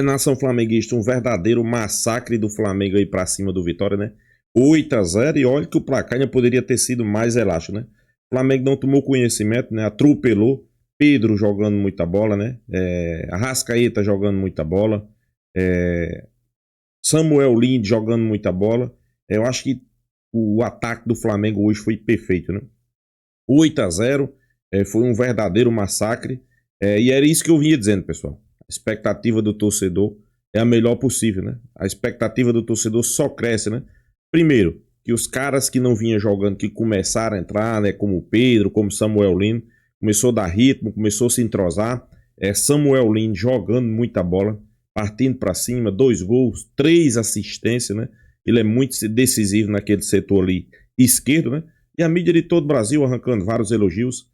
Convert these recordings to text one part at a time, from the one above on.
Nação flamenguista, um verdadeiro massacre do Flamengo aí pra cima do Vitória, né? 8-0, e olha que o placar ainda poderia ter sido mais elástico, né? O Flamengo não tomou conhecimento, né? Atropelou. Pedro jogando muita bola, né? Arrascaeta jogando muita bola. Samuel Linde jogando muita bola. Eu acho que o ataque do Flamengo hoje foi perfeito, né? 8-0, foi um verdadeiro massacre. E era isso que eu vinha dizendo, pessoal. A expectativa do torcedor é a melhor possível, né? A expectativa do torcedor só cresce, né? Primeiro, que os caras que não vinham jogando, que começaram a entrar, né? Como o Pedro, como Samuel Linde, começou a dar ritmo, começou a se entrosar. Samuel Linde jogando muita bola, partindo para cima, 2 gols, 3 assistências, né? Ele é muito decisivo naquele setor ali esquerdo, né? E a mídia de todo o Brasil arrancando vários elogios,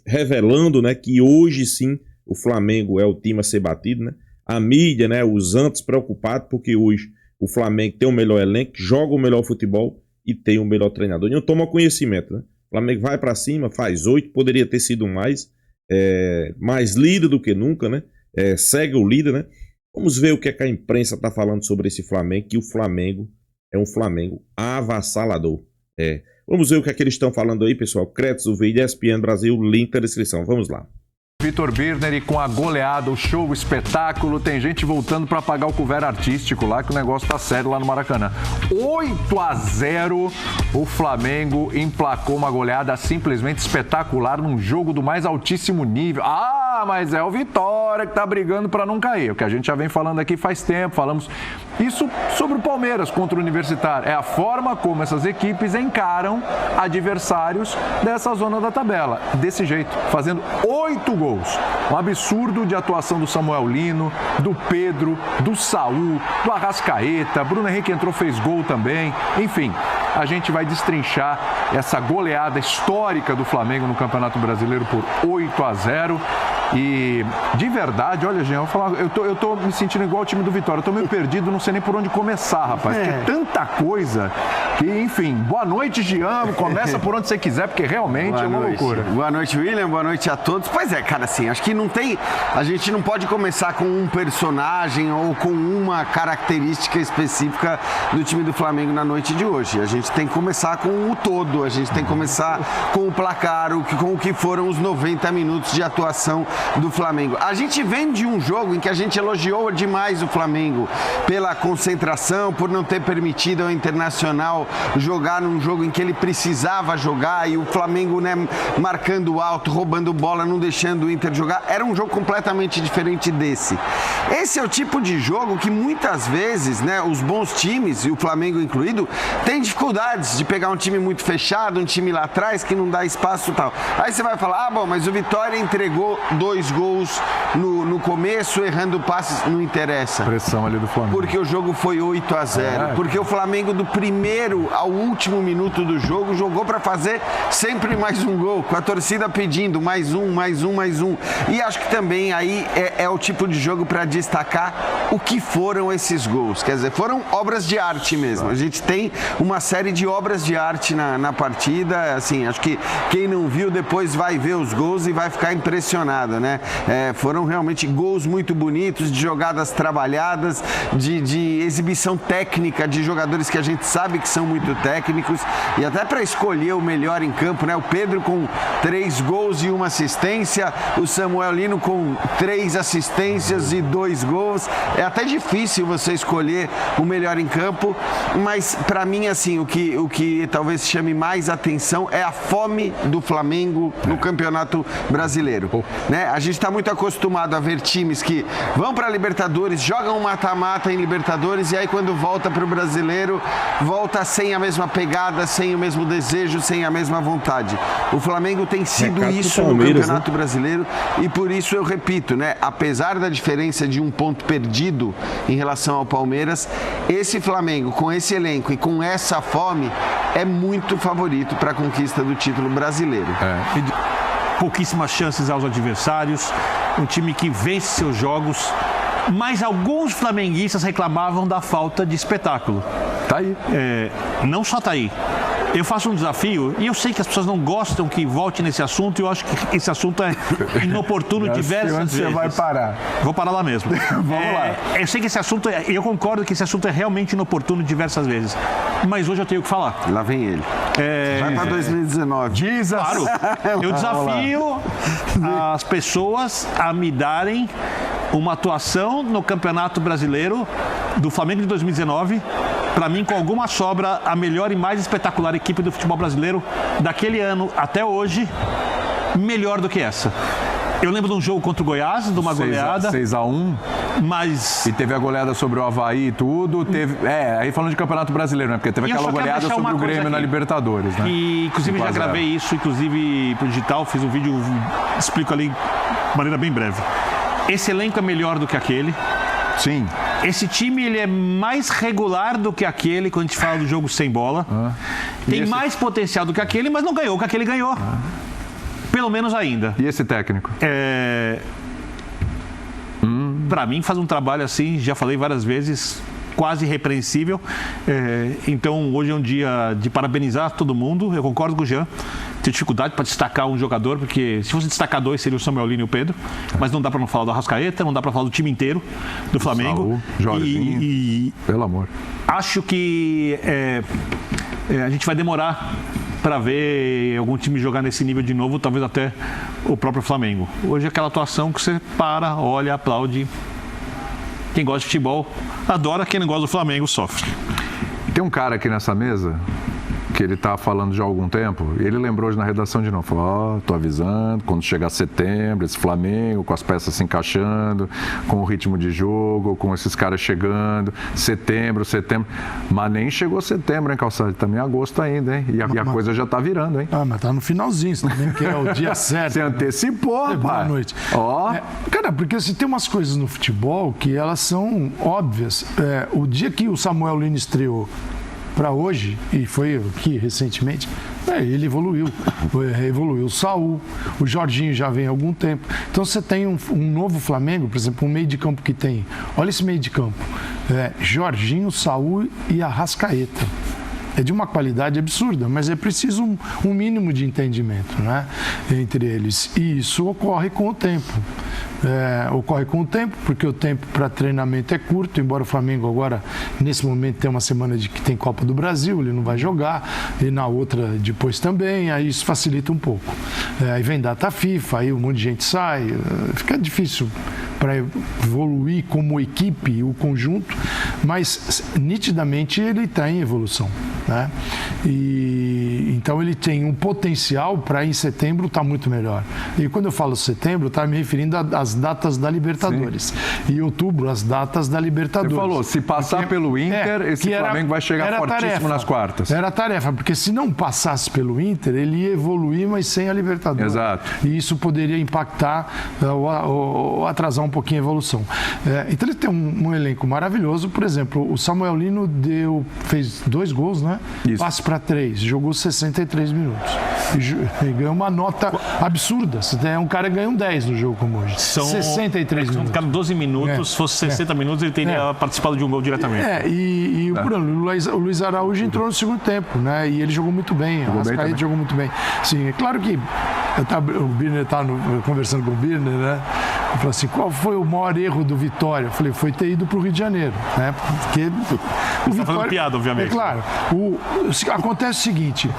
revelando, né, que hoje sim o Flamengo é o time a ser batido, né? A mídia, né, os antes preocupados, porque hoje o Flamengo tem o melhor elenco, joga o melhor futebol e tem o melhor treinador. E não toma conhecimento, né? O Flamengo vai para cima, faz 8, poderia ter sido mais líder do que nunca, né? Segue o líder, né? Vamos ver o que a imprensa está falando sobre esse Flamengo, que o Flamengo é um Flamengo avassalador. Vamos ver o que eles estão falando aí, pessoal. Créditos do vídeo, ESPN Brasil, link na descrição. Vamos lá. Vitor Birner, e com a goleada, o show, o espetáculo, tem gente voltando para pagar o couvert artístico lá, que o negócio tá sério lá no Maracanã. 8-0, o Flamengo emplacou uma goleada simplesmente espetacular num jogo do mais altíssimo nível. Mas é o Vitória que tá brigando para não cair, o que a gente já vem falando aqui faz tempo, falamos isso sobre o Palmeiras contra o Universitário. É a forma como essas equipes encaram adversários dessa zona da tabela, desse jeito, fazendo 8 gols. Um absurdo de atuação do Samuel Lino, do Pedro, do Saul, do Arrascaeta, Bruno Henrique entrou, fez gol também, enfim. A gente vai destrinchar essa goleada histórica do Flamengo no Campeonato Brasileiro por 8-0. E, de verdade, olha, Jean, eu tô me sentindo igual ao time do Vitória. Eu tô meio perdido, não sei nem por onde começar, rapaz. Porque é tanta coisa que, enfim, boa noite, Jean. Começa por onde você quiser, porque realmente é uma loucura. Boa noite, William. Boa noite a todos. Pois é, cara, assim, acho que não tem... A gente não pode começar com um personagem ou com uma característica específica do time do Flamengo na noite de hoje. A gente tem que começar com o todo. A gente tem que começar com o placar, com o que foram os 90 minutos de atuação do Flamengo. A gente vem de um jogo em que a gente elogiou demais o Flamengo pela concentração, por não ter permitido ao Internacional jogar num jogo em que ele precisava jogar, e o Flamengo, né, marcando alto, roubando bola, não deixando o Inter jogar. Era um jogo completamente diferente desse. Esse é o tipo de jogo que muitas vezes, né, os bons times, e o Flamengo incluído, tem dificuldades de pegar um time muito fechado, um time lá atrás que não dá espaço e tal. Aí você vai falar, bom, mas o Vitória entregou 2 gols no começo, errando passes, não interessa. Pressão ali do Flamengo. Porque o jogo foi 8-0. Porque o Flamengo, do primeiro ao último minuto do jogo, jogou para fazer sempre mais um gol, com a torcida pedindo mais um. E acho que também aí é o tipo de jogo para destacar o que foram esses gols. Quer dizer, foram obras de arte mesmo. A gente tem uma série de obras de arte na partida. Assim, acho que quem não viu depois vai ver os gols e vai ficar impressionado, né? Foram realmente gols muito bonitos, de jogadas trabalhadas, de exibição técnica de jogadores que a gente sabe que são muito técnicos, e até para escolher o melhor em campo, né? O Pedro com 3 gols e 1 assistência, o Samuel Lino com 3 assistências e 2 gols. É até difícil você escolher o melhor em campo, mas para mim, assim, o que talvez chame mais atenção é a fome do Flamengo no Campeonato Brasileiro, né? A gente está muito acostumado a ver times que vão para a Libertadores, jogam um mata-mata em Libertadores, e aí quando volta para o Brasileiro, volta sem a mesma pegada, sem o mesmo desejo, sem a mesma vontade. O Flamengo tem sido isso no Campeonato Brasileiro, e por isso eu repito, né? Apesar da diferença de 1 ponto perdido em relação ao Palmeiras, esse Flamengo, com esse elenco e com essa fome, é muito favorito para a conquista do título brasileiro. Pouquíssimas chances aos adversários, um time que vence seus jogos, mas alguns flamenguistas reclamavam da falta de espetáculo. Tá aí. Não só tá aí. Eu faço um desafio e eu sei que as pessoas não gostam que volte nesse assunto e eu acho que esse assunto é inoportuno diversas vezes. Onde você vai parar? Vou parar lá mesmo. Vamos lá. Eu sei que esse assunto, eu concordo que esse assunto é realmente inoportuno diversas vezes, mas hoje eu tenho que falar. Lá vem ele. Vai para 2019. Jesus. Claro, eu desafio as pessoas a me darem uma atuação no Campeonato Brasileiro do Flamengo de 2019, para mim, com alguma sobra, a melhor e mais espetacular equipe do futebol brasileiro daquele ano até hoje, melhor do que essa. Eu lembro de um jogo contra o Goiás, de uma goleada. 6-1. Mas... E teve a goleada sobre o Avaí e tudo. Aí falando de Campeonato Brasileiro, né? Porque teve aquela goleada sobre o Grêmio na Libertadores, né? E, inclusive, já gravei isso, inclusive, pro digital, fiz um vídeo, explico ali de maneira bem breve. Esse elenco é melhor do que aquele. Sim. Esse time, ele é mais regular do que aquele, quando a gente fala do jogo sem bola. Tem mais potencial do que aquele, mas não ganhou o que aquele ganhou. Pelo menos ainda. E esse técnico? Para mim, faz um trabalho assim, já falei várias vezes, quase irrepreensível. Então, hoje é um dia de parabenizar todo mundo. Eu concordo com o Jean. Tem dificuldade para destacar um jogador, porque se fosse destacar dois, seria o Samuel Lino e o Pedro. Mas não dá para não falar do Arrascaeta, não dá para falar do time inteiro do Flamengo. Saúl, Jorginho, pelo amor. Acho que a gente vai demorar para ver algum time jogar nesse nível de novo, talvez até o próprio Flamengo. Hoje é aquela atuação que você para, olha, aplaude. Quem gosta de futebol adora, quem não gosta do Flamengo sofre. Tem um cara aqui nessa mesa que ele tá falando já há algum tempo, e ele lembrou hoje na redação de novo, falou, tô avisando, quando chegar setembro, esse Flamengo, com as peças se encaixando, com o ritmo de jogo, com esses caras chegando, setembro, mas nem chegou setembro, hein, Calçado? Também é agosto ainda, hein? E a coisa já tá virando, hein? Mas tá no finalzinho, você também quer o dia certo. Você antecipou, pai. Boa noite. Cara, porque assim, tem umas coisas no futebol que elas são óbvias. O dia que o Samuel Lino estreou para hoje, e foi aqui recentemente, ele evoluiu. Evoluiu o Saúl, o Jorginho já vem há algum tempo. Então você tem um novo Flamengo, por exemplo, um meio de campo que tem. Olha esse meio de campo. Jorginho, Saúl e Arrascaeta. É de uma qualidade absurda, mas é preciso um mínimo de entendimento, né, entre eles. E isso ocorre com o tempo. Ocorre com o tempo, porque o tempo para treinamento é curto, embora o Flamengo agora, nesse momento, tenha uma semana de que tem Copa do Brasil, ele não vai jogar, e na outra depois também, aí isso facilita um pouco. Aí vem data FIFA, aí um monte de gente sai, fica difícil para evoluir como equipe, o conjunto, mas nitidamente ele está em evolução, né? E então ele tem um potencial para em setembro estar muito melhor. E quando eu falo setembro, está me referindo às datas da Libertadores. Sim. E outubro, as datas da Libertadores. Você falou, se passar pelo Inter, esse Flamengo vai chegar fortíssimo nas quartas. Era a tarefa, porque se não passasse pelo Inter, ele ia evoluir, mas sem a Libertadores. Exato. E isso poderia impactar ou atrasar um pouquinho a evolução. Então ele tem um elenco maravilhoso. Por exemplo, o Samuel Lino fez 2 gols, né? Isso. Passe para 3, jogou 63 minutos. E ganhou uma nota absurda. Você tem um cara que ganha um 10 no jogo como hoje. São 63 minutos. Cada 12 minutos, se fosse 60 minutos, ele teria participado de um gol diretamente. O Luiz Araújo entrou no segundo tempo, né? E ele jogou muito bem. O Arrascaeta jogou muito bem. Sim, é claro que o Birner estava conversando com o Birner, né? Ele falou assim, qual foi o maior erro do Vitória? Eu falei, foi ter ido para o Rio de Janeiro, né? Porque o Vitória... fazendo piada, obviamente. É claro. Acontece o seguinte,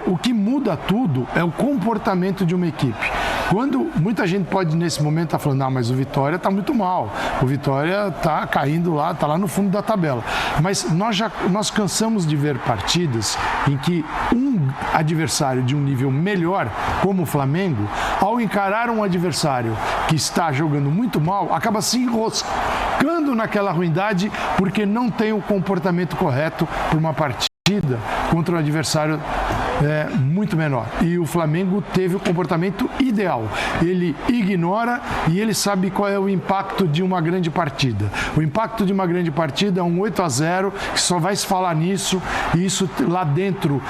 o que muda tudo é o comportamento de uma equipe. Quando muita gente pode, nesse momento, estar falando, mas o Vitória está muito mal, o Vitória está caindo lá, está lá no fundo da tabela. Mas nós cansamos de ver partidas em que um adversário de um nível melhor, como o Flamengo, ao encarar um adversário que está jogando muito mal, acaba se enroscando naquela ruindade porque não tem o comportamento correto para uma partida contra um adversário muito menor. E o Flamengo teve o comportamento ideal. Ele ignora e ele sabe qual é o impacto de uma grande partida. O impacto de uma grande partida é um 8-0, que só vai se falar nisso, e isso lá dentro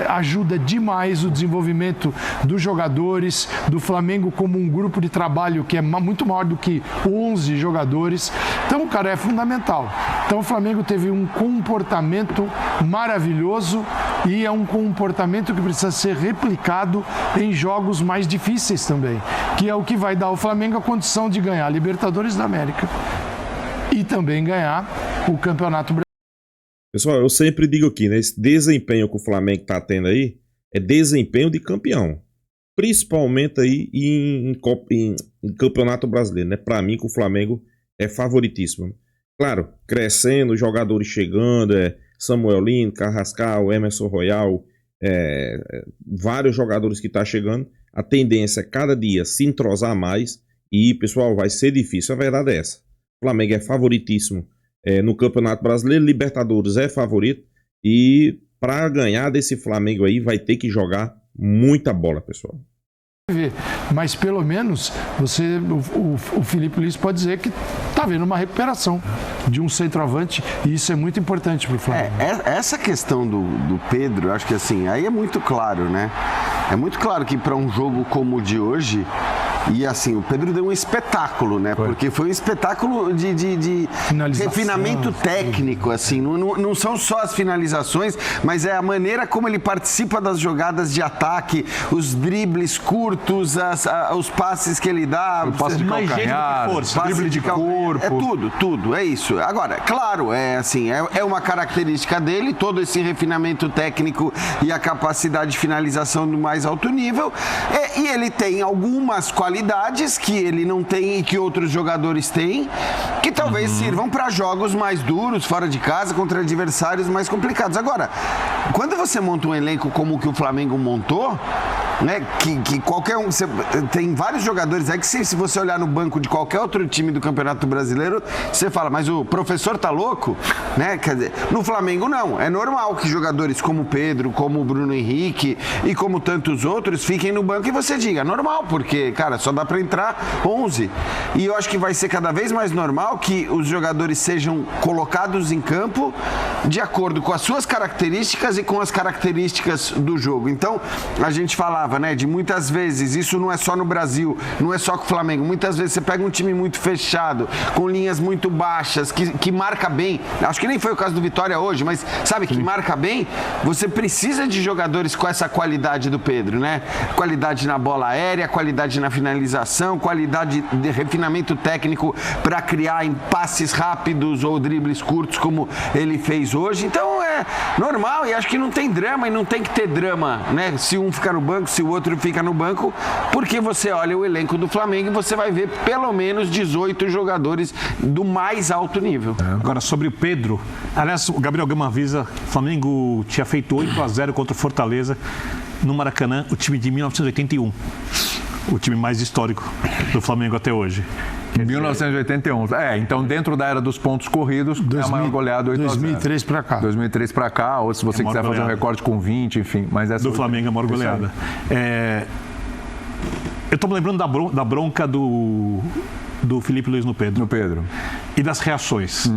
ajuda demais o desenvolvimento dos jogadores, do Flamengo como um grupo de trabalho que é muito maior do que 11 jogadores. Então, cara, é fundamental. Então, o Flamengo teve um comportamento maravilhoso E é um comportamento que precisa ser replicado em jogos mais difíceis também, que é o que vai dar ao Flamengo a condição de ganhar a Libertadores da América e também ganhar o Campeonato Brasileiro. Pessoal, eu sempre digo aqui, né? Esse desempenho que o Flamengo tá tendo aí é desempenho de campeão. Principalmente aí em Campeonato Brasileiro, né? Pra mim que o Flamengo é favoritíssimo. Claro, crescendo, jogadores chegando, Samuel Lino, Carrascal, Emerson Royal, vários jogadores que tá chegando. A tendência é cada dia se entrosar mais e, pessoal, vai ser difícil. A verdade é essa. O Flamengo é favoritíssimo no Campeonato Brasileiro, Libertadores é favorito e para ganhar desse Flamengo aí vai ter que jogar muita bola, pessoal. Mas pelo menos o Felipe Luiz pode dizer que está vendo uma recuperação de um centroavante e isso é muito importante para o Flamengo. Essa questão do Pedro, acho que assim, aí é muito claro, né? É muito claro que para um jogo como o de hoje, e assim, o Pedro deu um espetáculo, né? Porque foi um espetáculo de refinamento técnico, assim. Não são só as finalizações, mas é a maneira como ele participa das jogadas de ataque, os dribles curtos, os passes que ele dá. O passe de calcanhar, drible de corpo. É tudo, é isso. Agora, claro, é uma característica dele, todo esse refinamento técnico e a capacidade de finalização do mais alto nível. E ele tem algumas qualidades que ele não tem e que outros jogadores têm, que talvez sirvam para jogos mais duros, fora de casa, contra adversários mais complicados. Agora, quando você monta um elenco como o que o Flamengo montou, né, que qualquer um... Tem vários jogadores aí que se você olhar no banco de qualquer outro time do Campeonato Brasileiro, você fala, mas o professor tá louco? Né? Quer dizer, no Flamengo não. É normal que jogadores como o Pedro, como o Bruno Henrique e como tantos outros fiquem no banco e você diga, normal, porque, cara, só dá para entrar 11. E eu acho que vai ser cada vez mais normal que os jogadores sejam colocados em campo de acordo com as suas características e com as características do jogo. Então, a gente falava, né, de muitas vezes, isso não é só no Brasil, não é só com o Flamengo, muitas vezes você pega um time muito fechado, com linhas muito baixas, que marca bem, acho que nem foi o caso do Vitória hoje, mas sabe, que marca bem, você precisa de jogadores com essa qualidade do Pedro, né? Qualidade na bola aérea, qualidade na finalização, qualidade de refinamento técnico para criar em passes rápidos ou dribles curtos, como ele fez hoje. Então é normal e acho que não tem drama e não tem que ter drama, né? Se um ficar no banco, se o outro fica no banco, porque você olha o elenco do Flamengo e você vai ver pelo menos 18 jogadores do mais alto nível. Agora, sobre o Pedro, aliás, o Gabriel Gama avisa, o Flamengo tinha feito 8-0 contra o Fortaleza no Maracanã, o time de 1981. O time mais histórico do Flamengo até hoje. 1981. Então dentro da era dos pontos corridos, é a maior goleada 8-0. 2003 para cá. 2003 para cá, ou se você quiser fazer um recorde com 20, enfim. Mas essa do Flamengo é a maior goleada. Eu estou me lembrando da bronca do Felipe Luiz no Pedro. E das reações.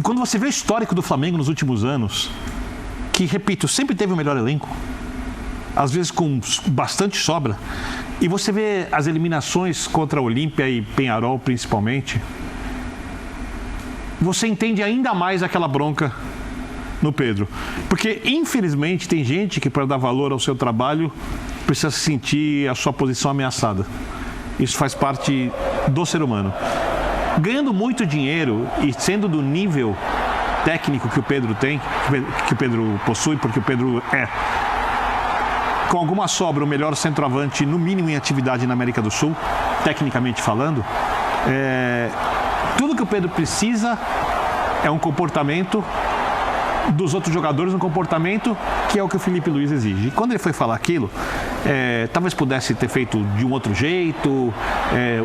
Quando você vê o histórico do Flamengo nos últimos anos, que, repito, sempre teve o melhor elenco, às vezes com bastante sobra, e você vê as eliminações contra a Olímpia e Peñarol principalmente, você entende ainda mais aquela bronca no Pedro. Porque, infelizmente, tem gente que, para dar valor ao seu trabalho, precisa sentir a sua posição ameaçada. Isso faz parte do ser humano. Ganhando muito dinheiro e sendo do nível técnico que o Pedro tem, que o Pedro possui, porque o Pedro é, com alguma sobra, o melhor centroavante, no mínimo em atividade na América do Sul, tecnicamente falando, tudo que o Pedro precisa é um comportamento dos outros jogadores, um comportamento que é o que o Felipe Luiz exige. E quando ele foi falar aquilo, talvez pudesse ter feito de um outro jeito,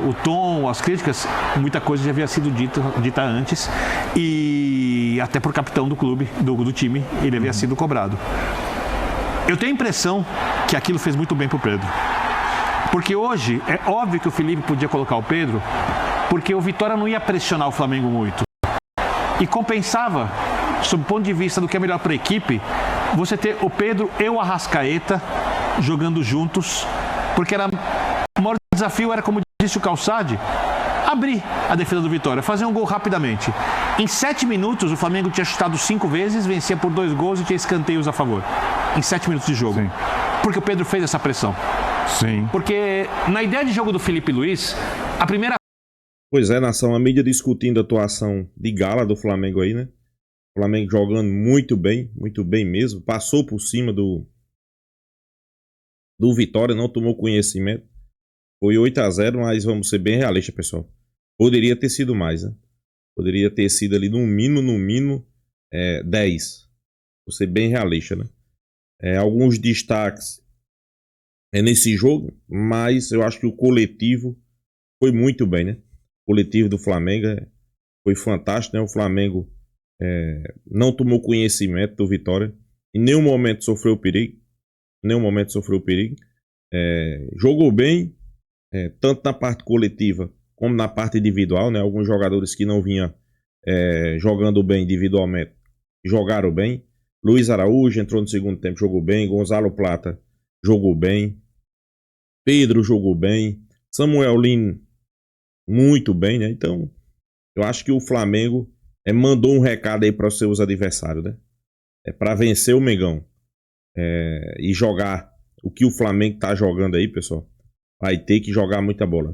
o tom, as críticas, muita coisa já havia sido dita antes, e até por capitão do clube, do time, ele havia sido cobrado. Eu tenho a impressão que aquilo fez muito bem para o Pedro. Porque hoje, é óbvio que o Felipe podia colocar o Pedro, porque o Vitória não ia pressionar o Flamengo muito. E compensava, sob o ponto de vista do que é melhor para a equipe, você ter o Pedro e o Arrascaeta jogando juntos, porque o maior desafio era, como disse o Calçade, abrir a defesa do Vitória, fazer um gol rapidamente. Em 7 minutos, o Flamengo tinha chutado 5 vezes, vencia por 2 gols e tinha escanteios a favor. Em 7 minutos de jogo. Sim. Porque o Pedro fez essa pressão. Sim. Porque na ideia de jogo do Felipe Luiz, a primeira... Pois é, nação, a mídia discutindo a atuação de gala do Flamengo aí, né? O Flamengo jogando muito bem mesmo. Passou por cima do Vitória, não tomou conhecimento. Foi 8-0, mas vamos ser bem realistas, pessoal. Poderia ter sido mais, né? Poderia ter sido ali no mínimo 10. Vou ser bem realista, né? Alguns destaques nesse jogo, mas eu acho que o coletivo foi muito bem, né? O coletivo do Flamengo foi fantástico, né? O Flamengo não tomou conhecimento do Vitória. Em nenhum momento sofreu perigo. Jogou bem, tanto na parte coletiva como na parte individual, né? Alguns jogadores que não vinham jogando bem individualmente jogaram bem. Luiz Araújo entrou no segundo tempo, jogou bem. Gonzalo Plata jogou bem. Pedro jogou bem. Samuel Lino muito bem, né? Então, eu acho que o Flamengo mandou um recado aí para os seus adversários, né? Para vencer o Mengão e jogar o que o Flamengo tá jogando aí, pessoal, vai ter que jogar muita bola.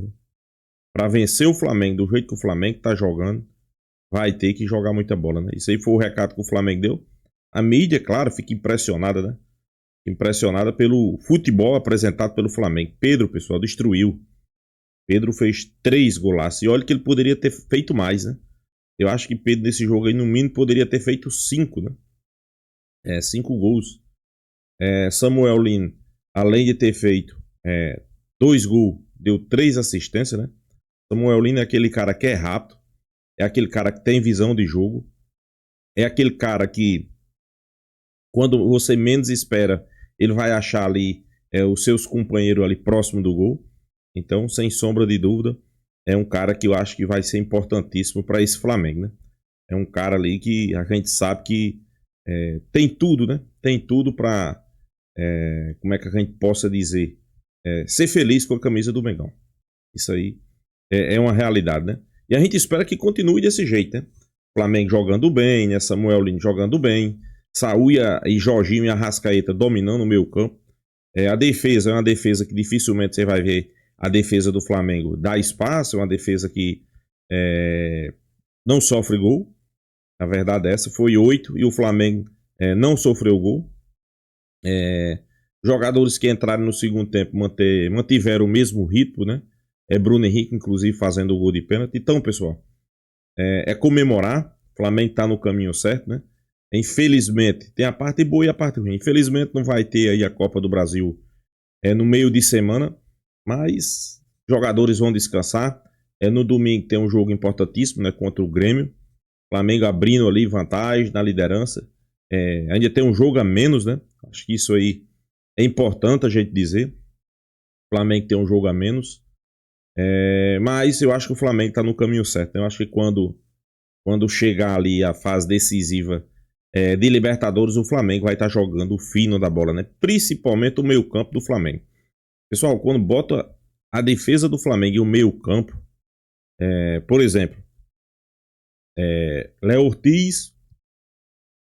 Para vencer o Flamengo do jeito que o Flamengo tá jogando, vai ter que jogar muita bola, né? Isso aí foi o recado que o Flamengo deu. A mídia, claro, fica impressionada, né? Impressionada pelo futebol apresentado pelo Flamengo. Pedro, pessoal, destruiu. Pedro fez 3 golaços. E olha que ele poderia ter feito mais, né? Eu acho que Pedro nesse jogo aí, no mínimo, poderia ter feito 5, né? 5 gols. Samuel Lino, além de ter feito 2 gols, deu 3 assistências, né? Samuel Lino é aquele cara que é rápido. É aquele cara que tem visão de jogo. É aquele cara que, quando você menos espera, ele vai achar ali os seus companheiros ali próximo do gol. Então, sem sombra de dúvida, é um cara que eu acho que vai ser importantíssimo para esse Flamengo, né? É um cara ali que a gente sabe que tem tudo, né? Tem tudo para, como é que a gente possa dizer, ser feliz com a camisa do Mengão. Isso aí é uma realidade, né? E a gente espera que continue desse jeito, né? Flamengo jogando bem, né? Samuel Lino jogando bem, Saúl e Jorginho e Arrascaeta dominando o meio campo. A defesa é uma defesa que dificilmente você vai ver a defesa do Flamengo dar espaço, é uma defesa que não sofre gol. A verdade é essa, foi 8 e o Flamengo não sofreu gol. Jogadores que entraram no segundo tempo mantiveram o mesmo ritmo, né? Bruno Henrique, inclusive, fazendo o gol de pênalti. Então, pessoal, comemorar. O Flamengo está no caminho certo, né? Infelizmente, tem a parte boa e a parte ruim. Infelizmente, não vai ter aí a Copa do Brasil no meio de semana, mas jogadores vão descansar. No domingo tem um jogo importantíssimo, né? Contra o Grêmio. Flamengo abrindo ali vantagem na liderança. Ainda tem um jogo a menos, né? Acho que isso aí é importante a gente dizer. O Flamengo tem um jogo a menos. Mas eu acho que o Flamengo está no caminho certo. Eu acho que quando chegar ali a fase decisiva de Libertadores, o Flamengo vai estar jogando o fino da bola, né? Principalmente o meio campo do Flamengo. Pessoal, quando bota a defesa do Flamengo e o meio campo, por exemplo, Léo Ortiz,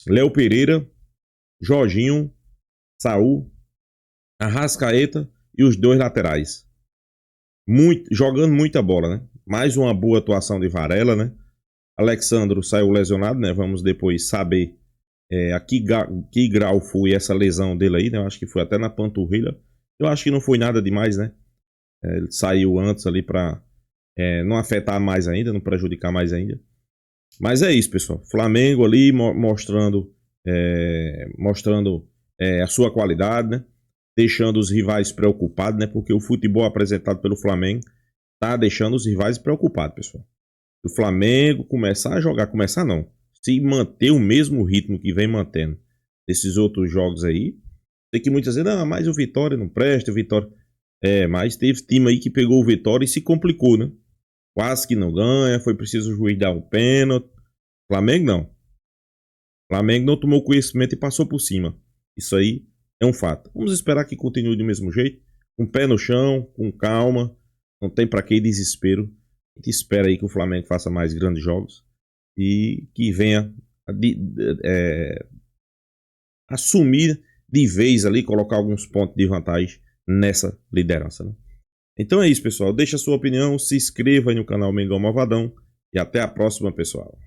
Léo Pereira, Jorginho, Saúl, Arrascaeta e os 2 laterais. Jogando muita bola, né? Mais uma boa atuação de Varela, né? Alexandro saiu lesionado, né? Vamos depois saber a que grau foi essa lesão dele aí, né? Eu acho que foi até na panturrilha. Eu acho que não foi nada demais, né? Ele saiu antes ali para não afetar mais ainda, não prejudicar mais ainda. Mas é isso, pessoal. Flamengo ali mostrando a sua qualidade, né? Deixando os rivais preocupados, né? Porque o futebol apresentado pelo Flamengo tá deixando os rivais preocupados, pessoal. Se o Flamengo começar a jogar, começar não, se manter o mesmo ritmo que vem mantendo esses outros jogos aí, tem que muitas vezes, não, mas o Vitória não presta, o Vitória... mas teve time aí que pegou o Vitória e se complicou, né? Quase que não ganha, foi preciso o juiz dar um pênalti. Flamengo não. Flamengo não tomou conhecimento e passou por cima. Isso aí é um fato. Vamos esperar que continue do mesmo jeito, com o pé no chão, com calma. Não tem pra que desespero. A gente espera aí que o Flamengo faça mais grandes jogos. e que venha assumir de vez ali, colocar alguns pontos de vantagem nessa liderança, né? Então é isso, pessoal. Deixa a sua opinião, se inscreva aí no canal Mengão Malvadão e até a próxima, pessoal.